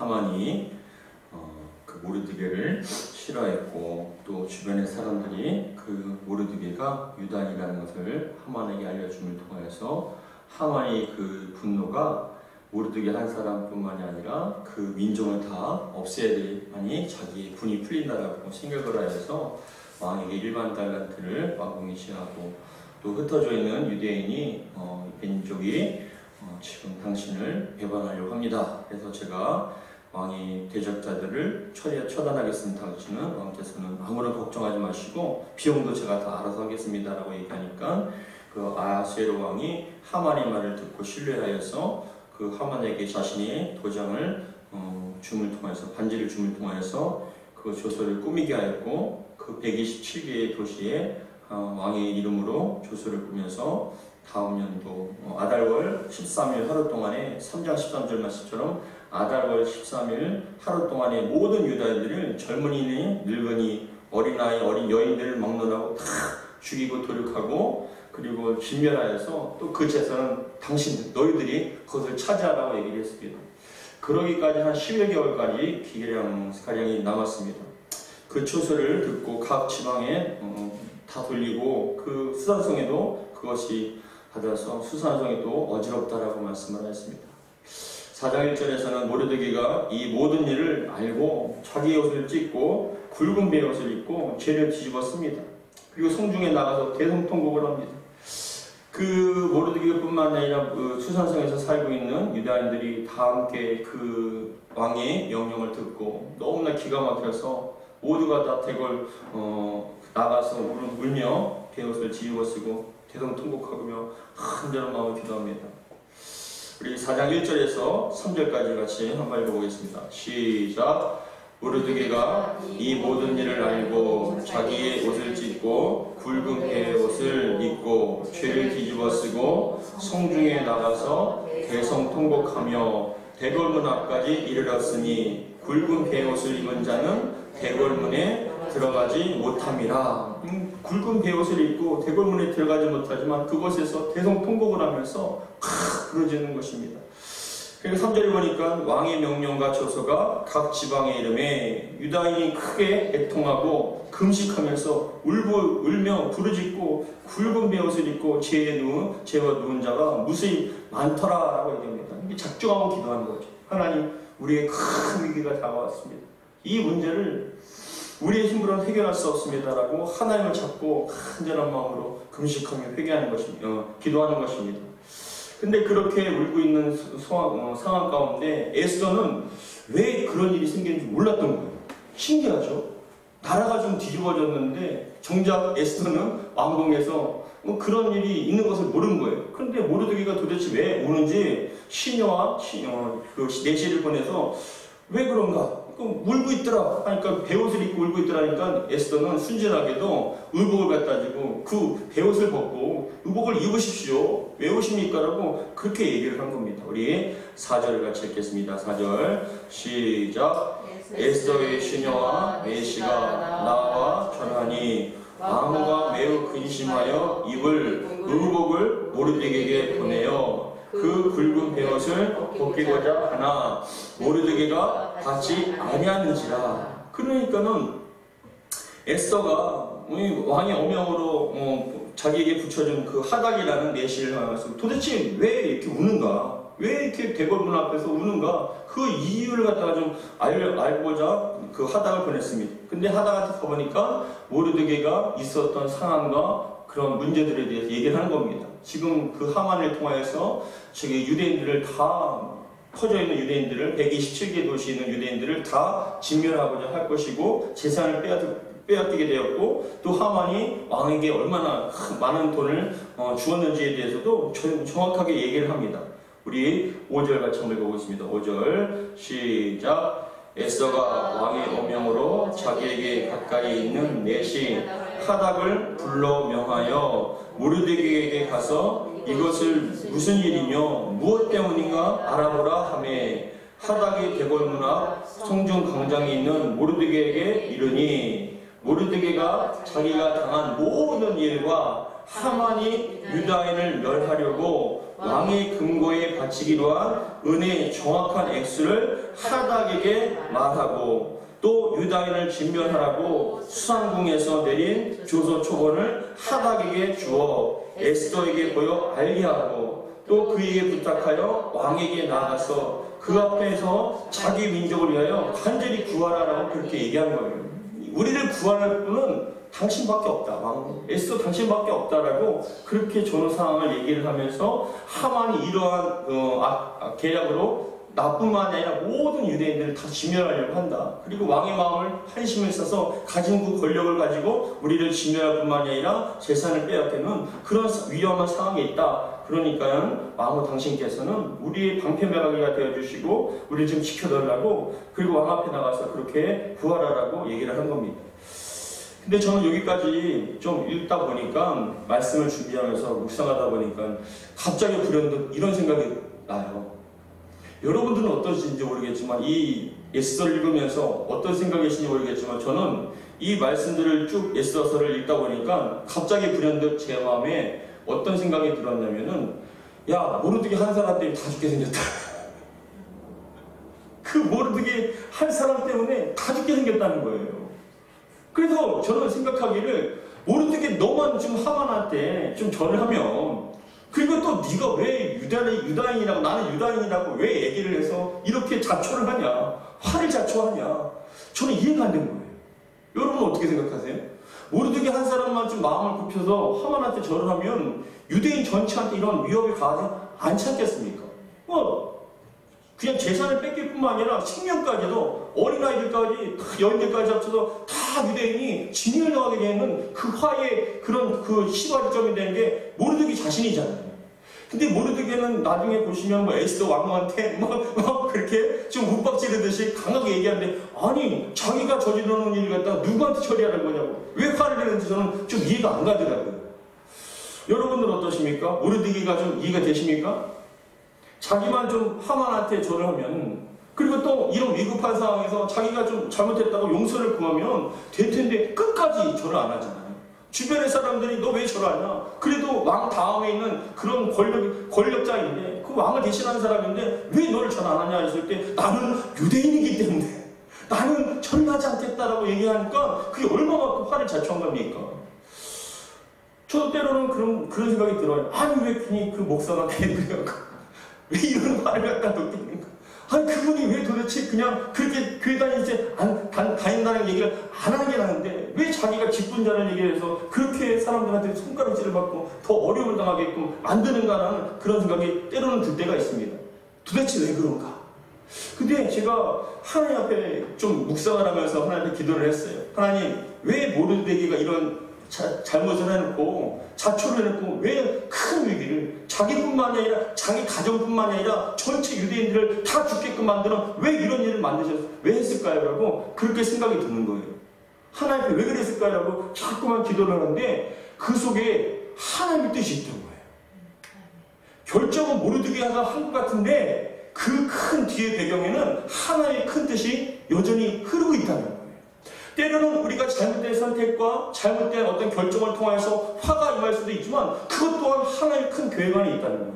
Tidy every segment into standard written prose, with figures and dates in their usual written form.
하만이 그 모르드게를 싫어했고 또 주변의 사람들이 그 모르드게가 유다인이라는 것을 하만에게 알려줌을 통해서 하만이 그 분노가 모르드게 한 사람뿐만이 아니라 그 민족을 다 없애야 되니 자기의 분이 풀린다라고 생각을 하여서 왕에게 일반 달란트를 왕궁에 시하고 또 흩어져 있는 유대인이 민족이 지금 당신을 배반하려고 합니다. 그래서 제가 왕이 대적자들을 처단하겠습니다. 당신은 왕께서는 아무런 걱정하지 마시고 비용도 제가 다 알아서 하겠습니다 라고 얘기하니까 그 아하수에로 왕이 하만의 말을 듣고 신뢰하여서 그 하만에게 자신이 도장을 줌을 통해서 반지를 줌을 통해서 그 조서를 꾸미게 하였고 그 127개의 도시에 왕의 이름으로 조서를 꾸면서 다음 연도 아달월 13일 하루 동안에 3장 13절 말씀처럼 아달월 13일 하루 동안에 모든 유다인들을 젊은이니 늙은이 어린아이 어린 여인들을 막론하고 다 죽이고 도륙하고 그리고 진멸하여서 또 그 제사는 당신들 너희들이 그것을 차지하라고 얘기를 했습니다. 그러기까지 한 10여 개월까지 가량이 남았습니다. 그 초소를 듣고 각 지방에 다 돌리고 그 수산성에도 그것이 받아서 수산성에도 어지럽다라고 말씀을 하였습니다. 4장 1절에서는 모르드게가 이 모든 일을 알고 자기의 옷을 찢고 굵은 베옷을 입고 죄를 뒤집었습니다. 그리고 성중에 나가서 대성통곡을 합니다. 그 모르드게뿐만 아니라 그 수산성에서 살고 있는 유다인들이 다 함께 그 왕의 명령을 듣고 너무나 기가 막혀서 모두가 다 대궐 나가서 울며 베옷을 뒤집어 쓰고 대성통곡하며 한절한 마음을 기도합니다. 우리 4장 1절에서 3절까지 같이 한번 읽어보겠습니다. 시작. 모르드게가 이 모든 일을 알고 자기의 옷을 찢고 굵은 베옷을 입고 죄를 뒤집어 쓰고 성중에 나가서 대성통곡하며 대궐문 앞까지 이르렀으니 굵은 베옷을 입은 자는 대궐문에 들어가지 못함이라. 굵은 베옷을 입고 대궐문에 들어가지 못하지만 그곳에서 대성통곡을 하면서 부르짖는 것입니다. 그리고 3절에 보니까 왕의 명령과 조서가 각 지방의 이름에 유다인이 크게 애통하고 금식하면서 울며 부르짖고 굵은 베옷을 입고 죄와 누운 자가 무수히 많더라라고 얘기합니다. 이게 작정하고 기도하는 거죠. 하나님, 우리의 큰 위기가 다가왔습니다. 이 문제를 우리의 힘으로는 해결할 수 없습니다라고 하나님을 잡고 간절한 마음으로 금식하며 회개하는 것입니다. 기도하는 것입니다. 근데 그렇게 울고 있는 상황 가운데 에스더는 왜 그런 일이 생기는지 몰랐던 거예요. 신기하죠? 나라가 좀 뒤집어졌는데 정작 에스더는 왕궁에서 그런 일이 있는 것을 모르는 거예요. 그런데 모르드게가 도대체 왜 우는지 시녀와 그 내시를 보내서 왜 그런가? 울고 있더라 하니까 베옷을 입고 울고 있더라니까 에스더는 순진하게도 의복을 갖다 주고 그 베옷을 벗고 의복을 입으십시오. 왜 오십니까? 라고 그렇게 얘기를 한 겁니다. 우리 4절을 같이 읽겠습니다. 4절 시작. 에스더의 시녀와 내시가 나와 전하니 왕후가 매우 근심하여 입을 의복을 모르드게에게 보내어 그 굵은 베옷을 벗기고자 하나 모르드게가 받지 아니하는지라. 그러니까는 에스더가 왕의 어명으로 자기에게 붙여준 그 하닥이라는 내시를 나가서 도대체 왜 이렇게 우는가? 왜 이렇게 대궐문 앞에서 우는가? 그 이유를 갖다가 좀 알고자 그 하닥을 보냈습니다. 근데 하닥한테 가보니까 모르드게가 있었던 상황과 그런 문제들에 대해서 얘기를 하는 겁니다. 지금 그 하만을 통하여서 저기 유대인들을 다 퍼져 있는 유대인들을 127개 도시에 있는 유대인들을 다 진멸하고자 할 것이고 재산을 빼앗기게 되었고 또 하만이 왕에게 얼마나 많은 돈을 주었는지에 대해서도 정확하게 얘기를 합니다. 우리 5절 같이 한번 읽어보겠습니다. 5절 시작. 에스더가 왕의 어명으로 자기에게 가까이 있는 내시 하닥을 불러 명하여 모르드게에게 가서 이것을 무슨 일이며 무엇 때문인가 알아보라 하매 하닥이 대궐문 앞 성중 광장에 있는 모르드게에게 이르니 모르드게가 자기가 당한 모든 일과 하만이 유다인을 멸하려고 왕의 금고에 바치기로 한 은혜의 정확한 액수를 하닥에게 말하고 또 유다인을 진멸하라고 수상궁에서 내린 조서 초본을 하닥에게 주어 에스더에게 보여 알게 하고 또 그에게 부탁하여 왕에게 나가서 그 앞에서 자기 민족을 위하여 간절히 구하라라고 그렇게 얘기한 거예요. 우리를 구할 분은 당신밖에 없다. 왕 에스더 당신밖에 없다라고 그렇게 저런 상황을 얘기를 하면서 하만이 이러한 계략으로 나뿐만 아니라 모든 유대인들을 다 진멸하려고 한다. 그리고 왕의 마음을 한심을 써서 가진 그 권력을 가지고 우리를 진멸할 뿐만 아니라 재산을 빼앗기는 그런 위험한 상황에 있다. 그러니까 왕후 당신께서는 우리의 방패막이가 되어주시고 우리를 좀 지켜달라고 그리고 왕 앞에 나가서 그렇게 구하라라고 얘기를 한 겁니다. 근데 저는 여기까지 좀 읽다 보니까 말씀을 준비하면서 묵상하다 보니까 갑자기 불현듯 이런 생각이 나요. 여러분들은 어떠신지 모르겠지만 이 에스더를 읽으면서 어떤 생각이신지 모르겠지만 저는 이 말씀들을 쭉 에스더서를 읽다 보니까 갑자기 불현듯 제 마음에 어떤 생각이 들었냐면은 야 모르드게 한 사람 때문에 다 죽게 생겼다. 그 모르드게 한 사람 때문에 다 죽게 생겼다는 거예요. 그래서 저는 생각하기를 모르드게 너만 좀 하만한테 좀 절을 하면 그리고 또 네가 왜 유다인이라고 나는 유다인이라고 왜 얘기를 해서 이렇게 자초를 하냐 화를 자초하냐 저는 이해가 안 되는 거예요. 여러분은 어떻게 생각하세요? 모르드게 한 사람만 좀 마음을 굽혀서 하만한테 절을 하면 유대인 전체한테 이런 위협이 가하지 않지 않겠습니까? 그냥 재산을 뺏길 뿐만 아니라 생명까지도 어린아이들까지 여인들까지 합쳐서 다 유대인이 진멸당하게 되는 그 화의 그런 그 시발점이 되는 게 모르드게 자신이잖아요. 근데 모르드게는 나중에 보시면 에스더 왕후한테 그렇게 좀 윽박지르듯이 강하게 얘기하는데 아니 자기가 저지르는 일을 갖다가 누구한테 처리하는 거냐고 왜 화를 내는지 저는 좀 이해가 안 가더라고요. 여러분들은 어떠십니까? 모르드게가 좀 이해가 되십니까? 자기만 좀 하만한테 절을 하면 그리고 또 이런 위급한 상황에서 자기가 좀 잘못했다고 용서를 구하면 될 텐데 끝까지 절을 안 하잖아요. 주변의 사람들이 너 왜 절하냐? 그래도 왕 다음에 있는 그런 권력자인데 그 왕을 대신하는 사람인데 왜 너를 절 안 하냐 했을 때 나는 유대인이기 때문에 나는 절하지 않겠다라고 얘기하니까 그게 얼마나 화를 자초한 겁니까? 저도 때로는 그런 생각이 들어요. 아니 왜 괜히 그 목사가 괜히 왜 이런 화를 갖다 놓겠는가? 아니 그분이 왜 도대체 그냥 그렇게 교회 다닌다는 얘기를 안 하는 게 나은데 왜 자기가 직분자라는 얘기를 해서 그렇게 사람들한테 손가락질을 받고 더 어려움을 당하게끔 만드는가라는 그런 생각이 때로는 들 때가 있습니다. 도대체 왜 그런가? 근데 제가 하나님 앞에 좀 묵상을 하면서 하나님께 기도를 했어요. 하나님 왜 모르드게가 이런 잘못을 해놓고 자초를 해놓고 왜 큰 위기를 자기뿐만 아니라 자기 가정뿐만 아니라 전체 유대인들을 다 죽게끔 만드는 왜 이런 일을 만드셨어요? 왜 했을까요? 라고 그렇게 생각이 드는 거예요. 하나님께 왜 그랬을까요? 라고 자꾸만 기도를 하는데 그 속에 하나님의 뜻이 있던 거예요. 결정은 모르드게가 한 것 같은데 그 큰 뒤의 배경에는 하나의 큰 뜻이 여전히 흐르고 있다는 거예요. 때로는 우리가 잘못된 선택과 잘못된 어떤 결정을 통해서 화가 임할 수도 있지만 그것 또한 하나의 큰 계획안이 있다는 거예요.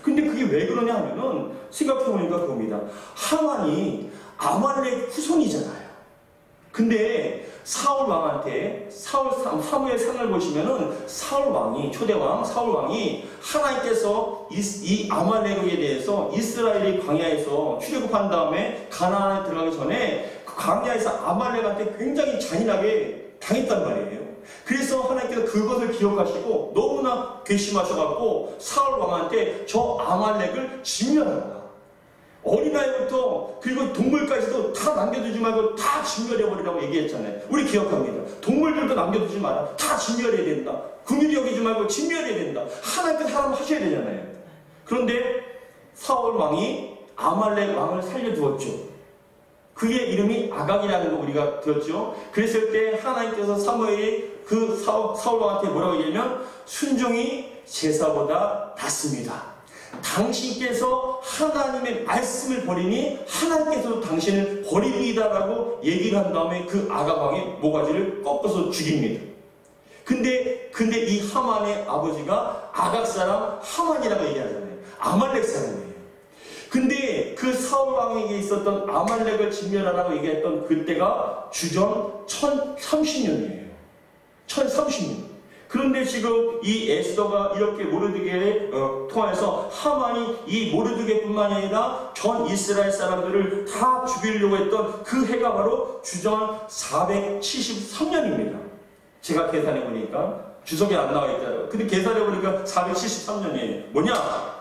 근데 그게 왜 그러냐 하면은 생각해보니까 그겁니다. 하만이 아말렉 후손이잖아요. 근데 사울 왕한테 사무엘 상을 보시면은 사울 왕이 초대왕 사울 왕이 하나님께서 이 아말렉에 대해서 이스라엘이 광야에서 출애굽한 다음에 가나안에 들어가기 전에 광야에서 아말렉한테 굉장히 잔인하게 당했단 말이에요. 그래서 하나님께서 그것을 기억하시고 너무나 괘씸하셔갖고 사울 왕한테 저 아말렉을 진멸한다. 어린아이부터 그리고 동물까지도 다 남겨두지 말고 다 진멸해버리라고 얘기했잖아요. 우리 기억합니다. 동물들도 남겨두지 마라. 다 진멸해야 된다. 긍휼히 여기지 말고 진멸해야 된다. 하나님께서 사람 하셔야 되잖아요. 그런데 사울 왕이 아말렉 왕을 살려두었죠. 그의 이름이 아각이라는 거 우리가 들었죠. 그랬을 때 하나님께서 사무엘이 그 사울 왕한테 뭐라고 얘기하면 순종이 제사보다 낫습니다. 당신께서 하나님의 말씀을 버리니 하나님께서도 당신을 버립니다라고 얘기를 한 다음에 그 아가방의 모가지를 꺾어서 죽입니다. 근데 이 하만의 아버지가 아각 사람 하만이라고 얘기하잖아요. 아말렉 사람이에요. 근데 그 사울 왕에게 있었던 아말렉을 진멸하라고 얘기했던 그때가 주전 1030년이에요. 1030년. 그런데 지금 이 에스더가 이렇게 모르드게를 통해서 하만이 이 모르드게뿐만 아니라 전 이스라엘 사람들을 다 죽이려고 했던 그 해가 바로 주전 473년입니다. 제가 계산해 보니까 주석에 안 나와 있잖아요. 근데 계산해 보니까 473년이에요. 뭐냐?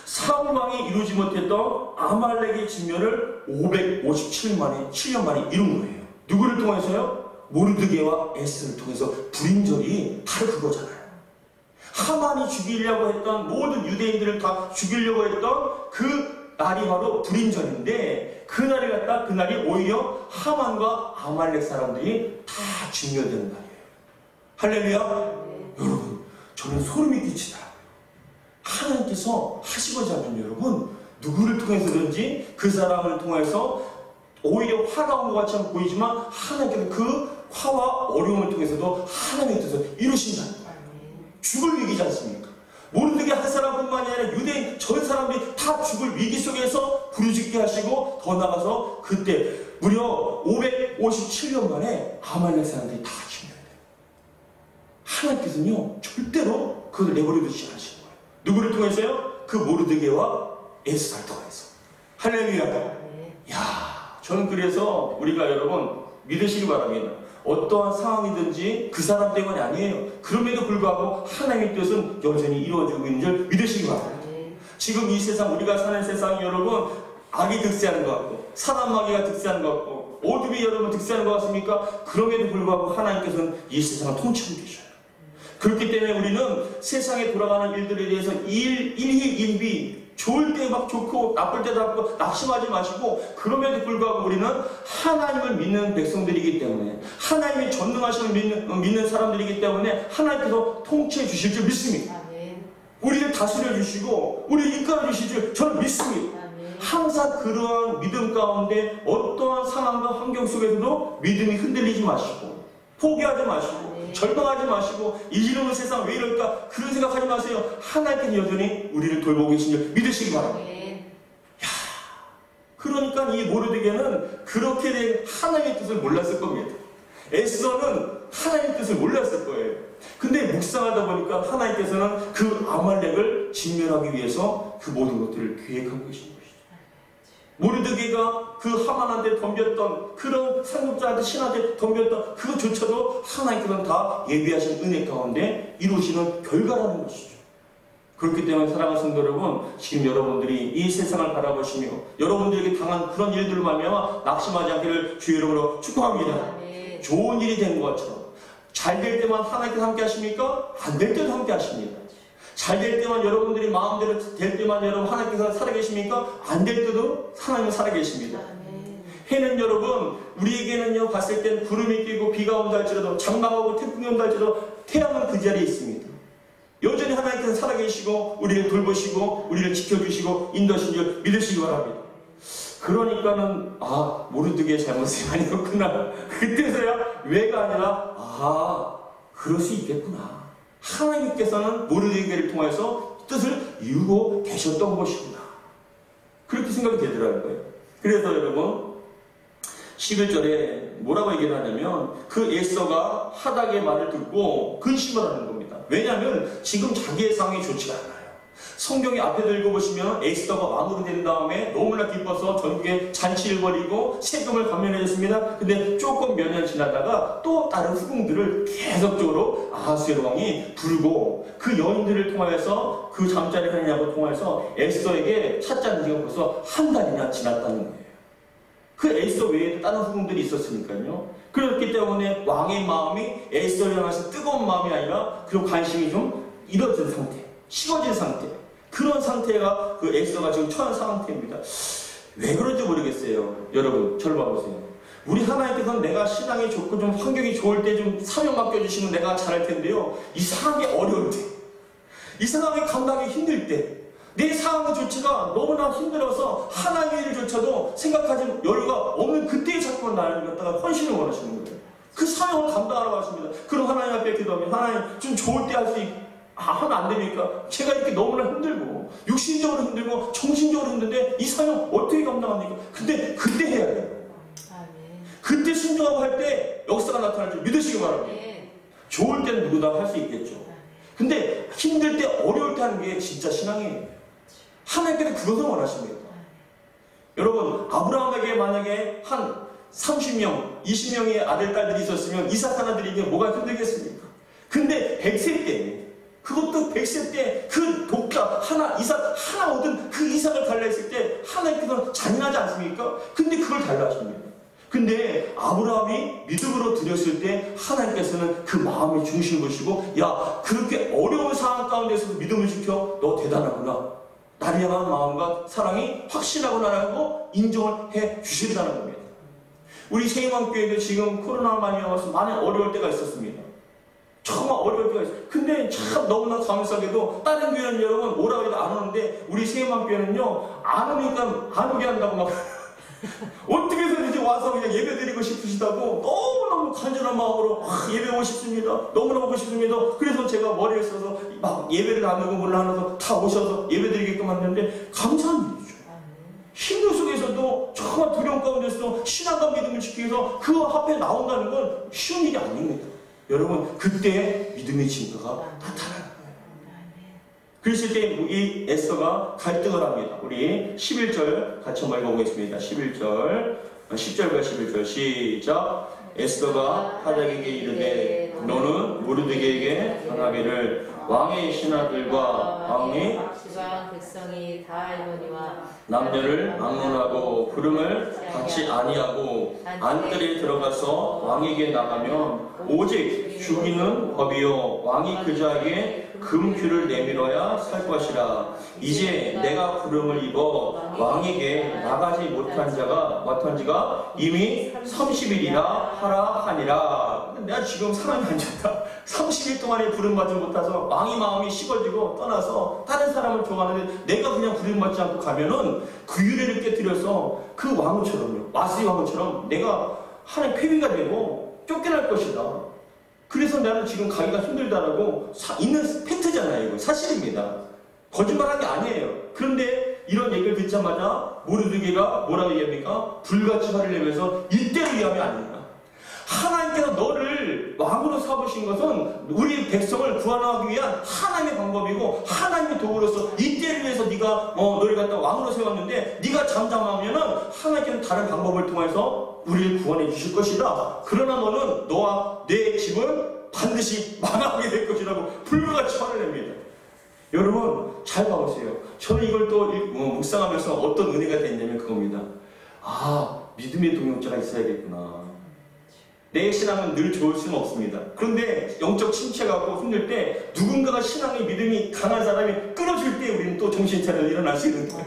사울 왕이 이루지 못했던 아말렉의 진멸을 557년 만에 이룬 거예요. 누구를 통해서요? 모르드게와 에스를 통해서 불임절이 바로 그거잖아요. 하만이 죽이려고 했던 모든 유대인들을 다 죽이려고 했던 그 날이 바로 불임절인데 그날이 오히려 하만과 아말렉 사람들이 다 진멸되는 날이에요. 할렐루야. 여러분, 저는 소름이 끼치더라고요. 하나님께서 하시고자 하면 여러분 누구를 통해서든지 그 사람을 통해서 오히려 화가 온 것 같이 보이지만 하나님께서 그 화와 어려움을 통해서도 하나님의 뜻을 이루신다는 거예요. 죽을 위기지 않습니까? 모르드게 한 사람뿐만이 아니라 유대인 전 사람들이 다 죽을 위기 속에서 부르짖게 하시고 더 나가서 그때 무려 557년 만에 아말렉 사람들이 다 진멸돼요. 하나님께서는요 절대로 그걸 내버려 두지 않으시는 거예요. 누구를 통해서요? 그 모르드게와 에스더를 통해서. 할렐루야. 야, 저는 그래서 우리가 여러분 믿으시기 바랍니다. 어떠한 상황이든지 그 사람 때문이 아니에요. 그럼에도 불구하고 하나님의 뜻은 여전히 이루어지고 있는 줄 믿으시기 바랍니다. 지금 이 세상, 우리가 사는 세상이 여러분 악이 득세하는 것 같고 사람 마귀가 득세하는 것 같고 어둠이 여러분 득세하는 것 같습니까? 그럼에도 불구하고 하나님께서는 이 세상을 통치하고 계셔요. 그렇기 때문에 우리는 세상에 돌아가는 일들에 대해서 일희일비 좋을 때 막 좋고 나쁠 때 나쁘고 낙심하지 마시고 그럼에도 불구하고 우리는 하나님을 믿는 백성들이기 때문에 하나님의 전능하심을 믿는 사람들이기 때문에 하나님께서 통치해 주실 줄 믿습니다. 우리를 다스려 주시고 우리를 이끌어 주실 줄 저는 믿습니다. 항상 그러한 믿음 가운데 어떠한 상황과 환경 속에서도 믿음이 흔들리지 마시고 포기하지 마시고 절망하지 마시고 이러는 세상 왜 이럴까 그런 생각하지 마세요. 하나님께서 여전히 우리를 돌보고 계신 줄 믿으시기 바랍니다. 야, 그러니까 이 모르드게는 그렇게 된 하나님의 뜻을 몰랐을 겁니다. 에스더는 하나님의 뜻을 몰랐을 거예요. 근데 묵상하다 보니까 하나님께서는 그 아말렉을 진멸하기 위해서 그 모든 것들을 계획하고 계신 거예요. 모르드게가 그 하만한테 덤볐던 그런 상급자한테 신한테 덤볐던 그것조차도 하나님께서는 다 예비하신 은혜 가운데 이루시는 결과라는 것이죠. 그렇기 때문에 사랑하는 성도 여러분, 지금 여러분들이 이 세상을 바라보시며 여러분들에게 당한 그런 일들을 말미암아 낙심하지 않기를 주의 이름으로 축복합니다. 좋은 일이 된 것처럼 잘 될 때만 하나님께서 함께 하십니까? 안 될 때도 함께 하십니다. 잘 될 때만 여러분들이 마음대로 될 때만 여러분 하나님께서 살아계십니까? 안 될 때도 하나님은 살아계십니다. 해는 여러분 우리에게는요 봤을 땐 구름이 끼고 비가 온다 할지라도 장마하고 태풍이 온다 할지라도 태양은 그 자리에 있습니다. 여전히 하나님께서 살아계시고 우리를 돌보시고 우리를 지켜주시고 인도하신 줄 믿으시기 바랍니다. 그러니까는 모르드게의 잘못이 아니었구나. 그때서야 왜가 아니라 그럴 수 있겠구나. 하나님께서는 모르드게를 통해서 뜻을 이루고 계셨던 것이구나. 그렇게 생각이 되더라고요. 그래서 여러분 11절에 뭐라고 얘기를 하냐면 그 에스더가 하닥의 말을 듣고 근심을 하는 겁니다. 왜냐하면 지금 자기의 상황이 좋지가 않아요. 성경의 앞에도 읽어보시면 에스더가 왕으로 된 다음에 너무나 기뻐서 전국에 잔치를 벌이고 세금을 감면해줬습니다. 근데 조금 몇 년 지나다가 또 다른 후궁들을 계속적으로 아하수에로 왕이 부르고 그 여인들을 통하여서 그 잠자리 하느냐고 통해서 에스더에게 찾자는 지가 벌써 한 달이나 지났다는 거예요. 그 에스더 외에도 다른 후궁들이 있었으니까요. 그렇기 때문에 왕의 마음이 에스더를 향해서 뜨거운 마음이 아니라 그리고 관심이 좀 잃어진 상태, 식어진 상태, 그런 상태가 그 에스더가 지금 처한 상태입니다. 왜 그런지 모르겠어요. 여러분 저를 봐보세요. 우리 하나님께서는 내가 신앙이 좋고 좀 환경이 좋을 때 좀 사명 맡겨주시면 내가 잘할 텐데요. 이 상황이 어려울 때, 이 상황이 감당하기 힘들 때, 내 상황조차가 너무나 힘들어서 하나님의 일조차도 생각하지 여유가 없는 그때에 자꾸만 나를 갖다가 헌신을 원하시는 거예요. 그 사명을 감당하라고 하십니다. 그럼 하나님 앞에 기도하면 하나님 좀 좋을 때 할 수 하면 안 됩니까? 제가 이렇게 너무나 힘들고 육신적으로 힘들고 정신적으로 힘든데 이 사명 어떻게 감당합니까? 근데 그때 해야 돼요. 그때 순종하고 할 때 역사가 나타날 줄 믿으시기 바랍니다. 좋을 때는 누구나 할 수 있겠죠. 근데 힘들 때 어려울 때 하는 게 진짜 신앙이에요. 하나님께서 그것을 원하십니다. 여러분, 아브라함에게 만약에 한 30명, 20명의 아들, 딸들이 있었으면 이삭 하나 드리기에 뭐가 힘들겠습니까? 근데 100세 때, 그것도 100세 때 그 독자 하나, 이삭 하나 얻은 그 이삭을 달라 했을 때 하나님께서는 잔인하지 않습니까? 근데 그걸 달라 하십니다. 근데 아브라함이 믿음으로 드렸을 때 하나님께서는 그 마음의 중심을 보시고 야, 그렇게 어려운 상황 가운데서도 믿음을 지켜 너 대단하구나. 나를 향한 마음과 사랑이 확신하구나라고 인정을 해 주신다는 겁니다. 우리 세임왕교회도 지금 코로나가 많이 와서 많이 어려울 때가 있었습니다. 정말 어려울 때가 있어요. 근데 참 너무나 감사하게도 다른 교회는 여러분 뭐라고 해도 안 오는데 우리 세임왕교회는요 안 오니까 안 오게 한다고 막 어떻게 해서든지 와서 그냥 예배 드리고 싶으시다고 너무너무 간절한 마음으로 예배 오고 싶습니다. 너무너무 오고 싶습니다. 그래서 제가 머리를 써서 막 예배를 나누고 몰라 하면서 다 오셔서 예배 드리게끔 했는데 감사한 일이죠. 힘든 속에서도 정말 두려움 가운데서도 신앙과 믿음을 지키기 위해서 그 앞에 나온다는 건 쉬운 일이 아닙니다. 여러분, 그때 믿음의 증거가 나타나는 거예요. 그랬을 때 이 에스더가 갈등을 합니다. 우리 11절 같이 한번 읽어보겠습니다. 11절, 10절과 11절 시작. 에스더가 하닥에게 이르되 너는 모르드게에게 전하기를 왕의 신하들과 왕이 지방 백성이 다 알거니와 남녀를 막론하고 부름을 받지 아니하고 안뜰에 들어가서 왕에게 나가면 오직 죽이는 법이요 왕이 그자에게 금규를 내밀어야 살 것이라. 이제 내가 부름을 입어 왕에게 나가지 못한 지가 이미 30일이라 하라 하니라. 내가 지금 사람이 안 좋다. 30일 동안에 부름받지 못해서 왕이 마음이 식어지고 떠나서 다른 사람을 좋아하는데 내가 그냥 부름받지 않고 가면은 그 유래를 깨뜨려서 그 왕처럼요, 마스이 왕처럼 내가 하나님 패배가 되고 쫓겨날 것이다. 그래서 나는 지금 가기가 힘들다라고 있는 팩트잖아요. 이거 사실입니다. 거짓말한 게 아니에요. 그런데 이런 얘기를 듣자마자 모르드게가 뭐라고 얘기합니까? 불같이 화를 내면서 이때를 위함이 아니라 하나님께서 너를 왕으로 삼으신 것은 우리 백성을 구원하기 위한 하나님의 방법이고 하나님의 도구로서 이때를 위해서 네가 너를 갖다 왕으로 세웠는데 네가 잠잠하면은 하나님께서는 다른 방법을 통해서 우리를 구원해 주실 것이다. 그러나 너는 너와 내 집을 반드시 망하게 될 것이라고 불같이 화를 냅니다. 여러분 잘 봐보세요. 저는 이걸 또 묵상하면서 어떤 은혜가 됐냐면 그겁니다. 아, 믿음의 동역자가 있어야겠구나. 내 신앙은 늘 좋을 수는 없습니다. 그런데 영적 침체가 힘들 때 누군가가 신앙의 믿음이 강한 사람이 끊어질 때 우리는 또 정신 차려 일어날 수 있는 거예요.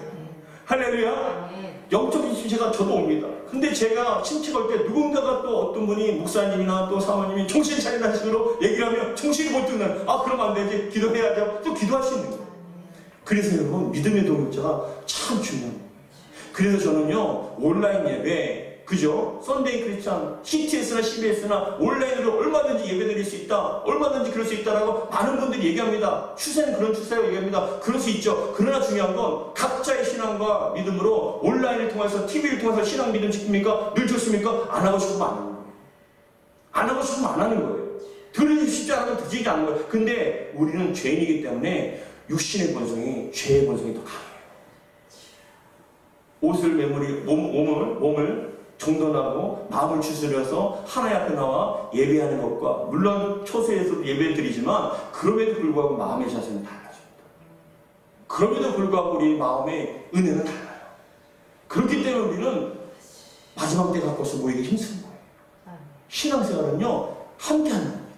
할렐루야. 영적인 침체가 저도 옵니다. 근데 제가 침체가 올 때 누군가가 또 어떤 분이 목사님이나 또 사모님이 정신 차리라는 식으로 얘기를 하면 정신이 못 드는 그럼 안 되지. 기도해야죠. 또 기도할 수 있는 거예요. 그래서 여러분 믿음의 동역자가 참 중요합니다. 그래서 저는요 온라인 예배 그죠? 썬데이 크리스찬, CTS나 CBS나 온라인으로 얼마든지 예배드릴 수 있다. 얼마든지 그럴 수 있다라고 많은 분들이 얘기합니다. 추세는 그런 추세라고 얘기합니다. 그럴 수 있죠. 그러나 중요한 건 각자의 신앙과 믿음으로 온라인을 통해서 TV를 통해서 신앙 믿음 지킵니까? 늘 좋습니까? 안 하고 싶으면 안 하는 거예요. 안 하고 싶으면 안 하는 거예요. 들으기 쉽지 않으면 듣지 않는 거예요. 근데 우리는 죄인이기 때문에 육신의 본성이 죄의 본성이 더 강해요. 옷을 메모리 몸을 정돈하고 마음을 추스려서 하나님 앞에 나와 예배하는 것과 물론 초세에서도 예배를 드리지만 그럼에도 불구하고 마음의 자세는 달라집니다. 그럼에도 불구하고 우리 마음의 은혜는 달라요. 그렇기 때문에 우리는 마지막 때 갖고서 모이기 힘쓰는 거예요. 신앙생활은요 함께하는 겁니다.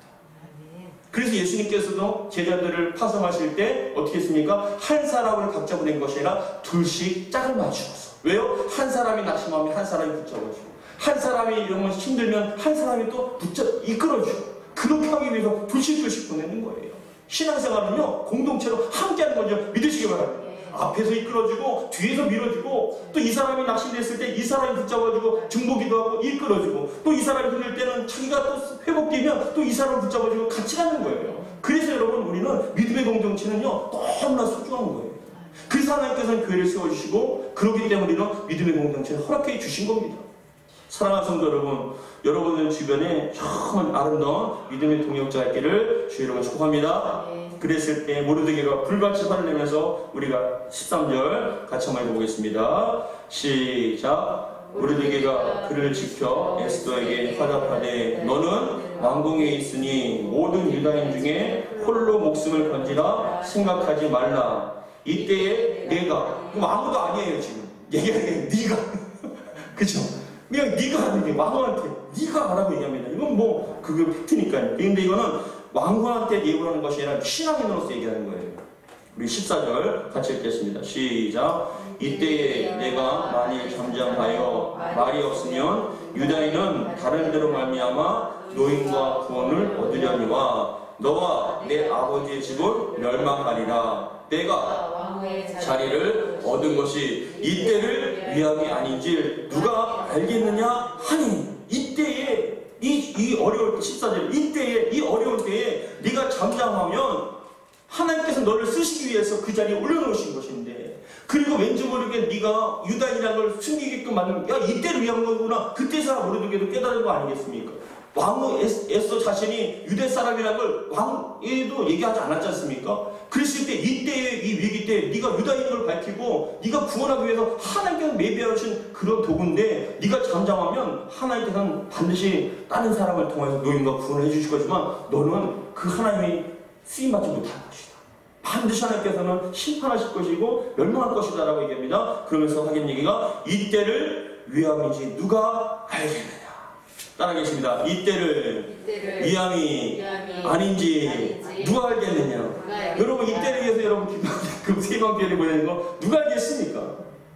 그래서 예수님께서도 제자들을 파송하실 때 어떻게 했습니까? 한 사람을 각자 보낸 것이 아니라 둘씩 짝을 맞추었어. 왜요? 한 사람이 낙심하면 한 사람이 붙잡아주고 한 사람이 이러면 힘들면 한 사람이 또 이끌어주고 그렇게 하기 위해서 둘씩 보내는 거예요. 신앙생활은요 공동체로 함께하는 거죠. 믿으시기 바랍니다. 앞에서 이끌어주고 뒤에서 밀어주고 또 이 사람이 낙심됐을 때 이 사람이 붙잡아주고 중보기도 하고 이끌어주고 또 이 사람이 흔들 때는 자기가 또 회복되면 또 이 사람을 붙잡아주고 같이 가는 거예요. 그래서 여러분 우리는 믿음의 공동체는요 너무나 소중한 거예요. 그래서 하나님께서는 교회를 세워주시고 그렇기 때문에 우리는 믿음의 공동체를 허락해 주신 겁니다. 사랑하는 성도 여러분, 여러분들 주변에 정말 아름다운 믿음의 동역자가 있기를 주의 이름으로 축복합니다. 그랬을 때 모르드게가 불같이 화를 내면서 우리가 13절 같이 한번 읽어보겠습니다. 시작. 모르드게가 그를 지켜 에스더에게 화답하되 너는 왕궁에 있으니 모든 유다인 중에 홀로 목숨을 건지라 생각하지 말라. 이때에 내가, 그럼 아무도 아니에요 지금 얘기하는 게 네가 그쵸? 그냥 네가 하는 게 왕후한테 네가 하라고 얘기합니다. 이건 뭐 그게 팩트니까요. 그런데 이거는 왕후한테 예고하는 것이 아니라 신앙인으로서 얘기하는 거예요. 우리 14절 같이 읽겠습니다. 시작. 이때에 내가 만일 잠잠하여 말이 없으면 유다인은 다른 데로 말미암아 노임과 구원을 얻으려니와 너와 내 아버지의 집을 멸망하리라. 내가 자리를 얻은 것이 이때를 위함이 아닌지 누가 알겠느냐 하니 이때에 이 어려울 때 14절 이때에 이 어려울 때에 네가 잠잠하면 하나님께서 너를 쓰시기 위해서 그 자리에 올려놓으신 것인데 그리고 왠지 모르게 네가 유다인이라는 걸 숨기게끔 만든 야 이때를 위한 거구나 그때서야 모르게도 깨달은 거 아니겠습니까? 왕후 에스더 자신이 유대 사람이라는 걸 왕에도 얘기하지 않았지 않습니까? 그랬을 때 이때의 이 위기 때 네가 유다인인 걸 밝히고 네가 구원하기 위해서 하나님께서 매비하신 그런 도구인데 네가 잠잠하면 하나님께서는 반드시 다른 사람을 통해서 노임과 구원을 해주실 거지만 너는 그 하나님이 쓰임받지 못할 것이다. 반드시 하나님께서는 심판하실 것이고 멸망할 것이다 라고 얘기합니다. 그러면서 하긴 얘기가 이때를 위함인지 누가 알겠느냐. 따라하겠습니다. 이때를 위함이 아닌지 누가 알겠느냐. 여러분 이때를 위해서 여러분 그 세방교회를 보내는 거 누가 알겠습니까?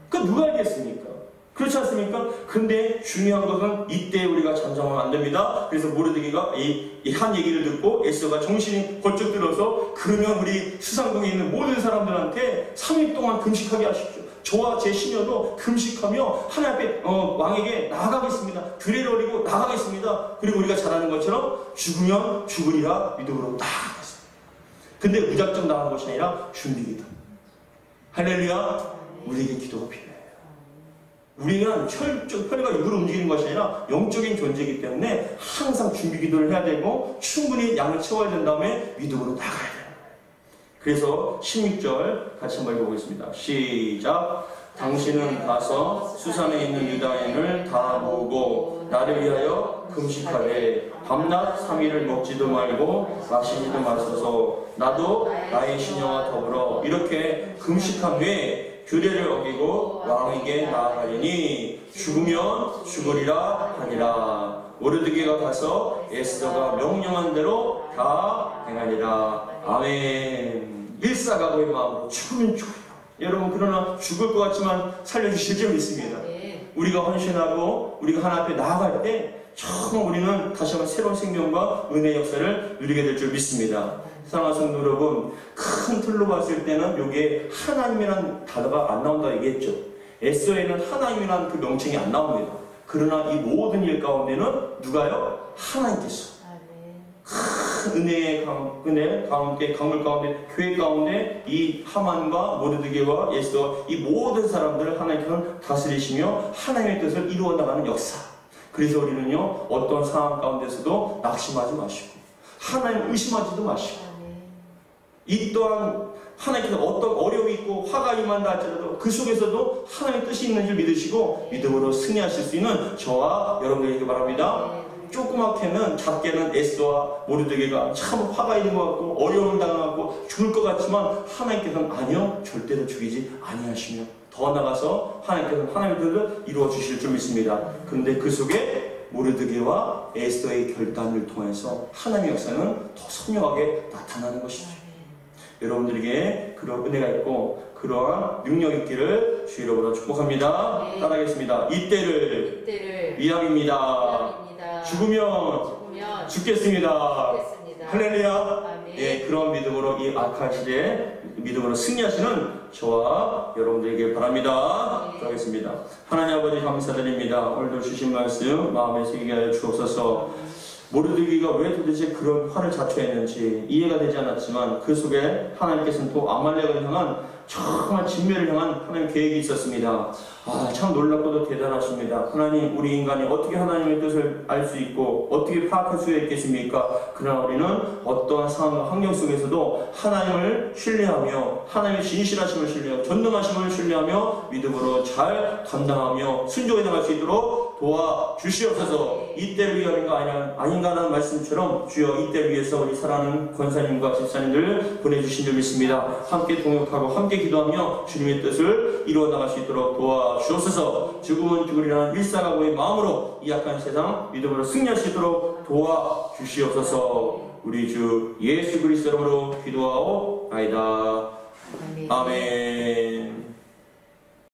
그 누가 알겠습니까? 그렇지 않습니까? 근데 중요한 것은 이때 우리가 잠잠하면 안 됩니다. 그래서 모르드게가 이 한 얘기를 듣고 에스더가 정신이 번쩍 들어서 그러면 우리 수상궁에 있는 모든 사람들한테 3일 동안 금식하게 하십시오. 저와 제 시녀도 금식하며 하나님 앞에 왕에게 나아가겠습니다. 규례를 어리고 나아가겠습니다. 그리고 우리가 잘하는 것처럼 죽으면 죽으리라 믿음으로 나아가겠습니다. 근데 무작정 나간 것이 아니라 준비기도. 할렐루야. 우리에게 기도가 필요해요. 우리는 혈과 육으로 움직이는 것이 아니라 영적인 존재이기 때문에 항상 준비기도를 해야 되고 충분히 양을 채워야 된 다음에 믿음으로 나가야 돼요. 그래서 16절 같이 한번 읽어보겠습니다. 시작. 당신은 가서 수산에 있는 유다인을 다 모으고 나를 위하여 금식하되 밤낮 3일을 먹지도 말고 마시지도 마소서. 나도 나의 시녀와 더불어 이렇게 금식한 후에 규례를 어기고 왕에게 나아가리니 죽으면 죽으리라 하니라. 모르드게가 가서 에스더가 명령한 대로 다 행하니라. 아멘. 일사각오의 마음으로 죽으면 죽어요. 여러분 그러나 죽을 것 같지만 살려주실 점 있습니다. 우리가 헌신하고 우리가 하나님 앞에 나아갈 때 처음 우리는 다시 한번 새로운 생명과 은혜의 역사를 누리게 될 줄 믿습니다. 사랑하는 성도 여러분, 큰 틀로 봤을 때는 여기에 하나님이라는 단어가 안 나온다 얘기했죠. 에스더에는 하나님이라는 그 명칭이 안 나옵니다. 그러나 이 모든 일 가운데는 누가요? 하나님께서 큰 은혜의 가운데, 강물 가운데, 교회 가운데 이 하만과 모르드게와 에스더 이 모든 사람들을 하나님께서는 다스리시며 하나님의 뜻을 이루어 나가는 역사. 그래서 우리는요 어떤 상황 가운데서도 낙심하지 마시고 하나님 의심하지도 마시고 이 또한 하나님께서 어떤 어려움이 있고 화가 임한다 할지라도 그 속에서도 하나님의 뜻이 있는 줄 믿으시고 믿음으로 승리하실 수 있는 저와 여러분들에게 바랍니다. 조그맣게는 작게는 에스더와 모르드게가 참 화가 있는 것 같고 어려움을 당하고 죽을 것 같지만 하나님께서는 아니요 절대로 죽이지 아니하시며 더 나가서 하나님께서는 하나님의 뜻을 이루어 주실 줄 믿습니다. 그런데 그 속에 모르드게와 에스더의 결단을 통해서 하나님의 역사는 더 선명하게 나타나는 것이죠. 여러분들에게 그런 은혜가 있고 그러한 능력 있기를 주 이름으로 축복합니다. 따라하겠습니다. 이때를 위함입니다. 죽으면 죽겠습니다. 할렐루야. 예, 그런 믿음으로 이 악한 시대에 믿음으로 승리하시는 저와 여러분들에게 바랍니다. 기도하겠습니다. 하나님 아버지 감사드립니다. 오늘도 주신 말씀 마음에 새기게 하여 주옵소서. 모르드기가 왜 도대체 그런 화를 자초했는지 이해가 되지 않았지만 그 속에 하나님께서는 또 아말렉을 향한 정말 진멸을 향한 하나님 계획이 있었습니다. 참 놀랍고도 대단하십니다. 하나님, 우리 인간이 어떻게 하나님의 뜻을 알 수 있고 어떻게 파악할 수 있겠습니까? 그러나 우리는 어떠한 상황과 환경 속에서도 하나님을 신뢰하며 하나님의 진실하심을 신뢰하고 전능하심을 신뢰하며 믿음으로 잘 감당하며 순종해 나갈 수 있도록 도와주시옵소서. 이때를 위함인가 아닌가 하는 말씀처럼 주여 이때를 위해서 우리 사랑하는 권사님과 집사님들 보내주신 줄 믿습니다. 함께 동역하고 함께 기도하며 주님의 뜻을 이루어 나갈 수 있도록 도와주옵소서. 죽음은 죽으리라는 일사각오의 마음으로 이 약한 세상 믿음으로 승리할 수 있도록 도와주시옵소서. 우리 주 예수 그리스도 이름으로 기도하옵나이다. 아멘.